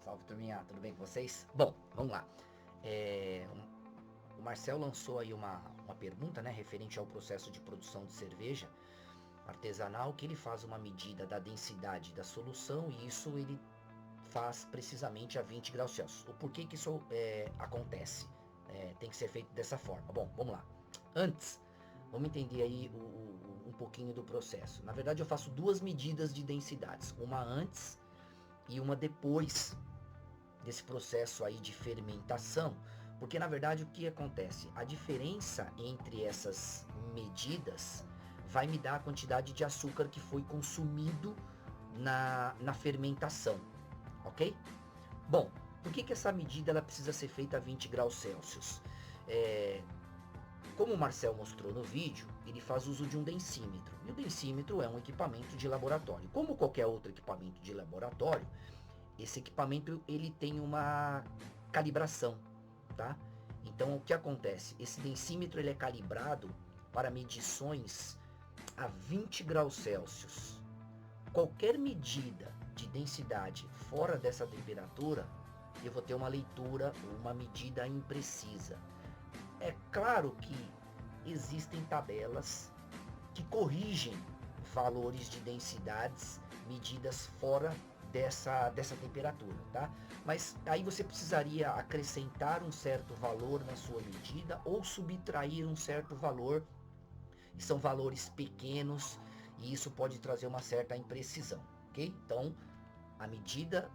Salve, turminha, tudo bem com vocês? Bom, vamos lá. O Marcel lançou aí uma pergunta, né, referente ao processo de produção de cerveja artesanal, que ele faz uma medida da densidade da solução e isso ele faz precisamente a 20 graus Celsius. O porquê que isso acontece? Tem que ser feito dessa forma. Bom, vamos lá. Antes, vamos entender aí um pouquinho do processo. Na verdade, eu faço duas medidas de densidades, uma antes e uma depois desse processo aí de fermentação, porque na verdade o que acontece? A diferença entre essas medidas vai me dar a quantidade de açúcar que foi consumido na fermentação, ok? Bom, por que essa medida ela precisa ser feita a 20 graus Celsius? Como o Marcel mostrou no vídeo, ele faz uso de um densímetro, e o densímetro é um equipamento de laboratório. Como qualquer outro equipamento de laboratório, esse equipamento ele tem uma calibração, tá? Então o que acontece? Esse densímetro ele é calibrado para medições a 20 graus Celsius. Qualquer medida de densidade fora dessa temperatura, eu vou ter uma leitura, uma medida imprecisa. É claro que existem tabelas que corrigem valores de densidades medidas fora dessa temperatura, tá? Mas aí você precisaria acrescentar um certo valor na sua medida ou subtrair um certo valor, e são valores pequenos e isso pode trazer uma certa imprecisão, ok? Então, a medida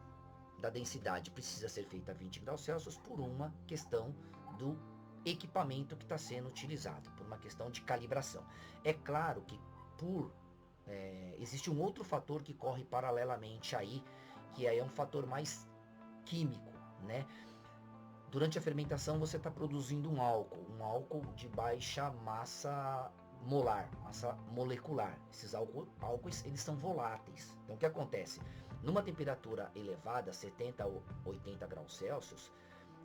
da densidade precisa ser feita a 20 graus Celsius por uma questão do equipamento que está sendo utilizado, por uma questão de calibração. É claro que existe um outro fator que corre paralelamente aí, que aí é um fator mais químico, né? Durante a fermentação você está produzindo um álcool de baixa massa molar, massa molecular. Esses álcoois eles são voláteis. Então o que acontece? Numa temperatura elevada, 70 ou 80 graus Celsius,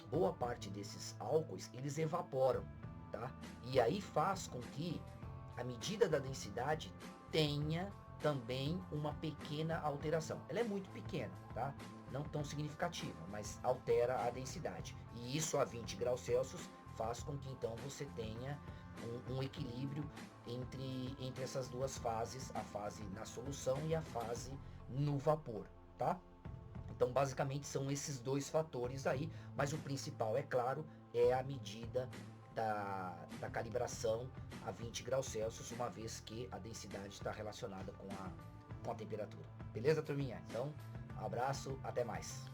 boa parte desses álcoois eles evaporam, tá? E aí faz com que a medida da densidade tenha também uma pequena alteração. Ela é muito pequena, tá? Não tão significativa, mas altera a densidade. E isso a 20 graus Celsius faz com que então você tenha um equilíbrio entre essas duas fases, a fase na solução e a fase no vapor, tá? Então, basicamente, são esses dois fatores aí, mas o principal, é claro, é a medida da calibração a 20 graus Celsius, uma vez que a densidade está relacionada com a temperatura. Beleza, turminha? Então, abraço, até mais.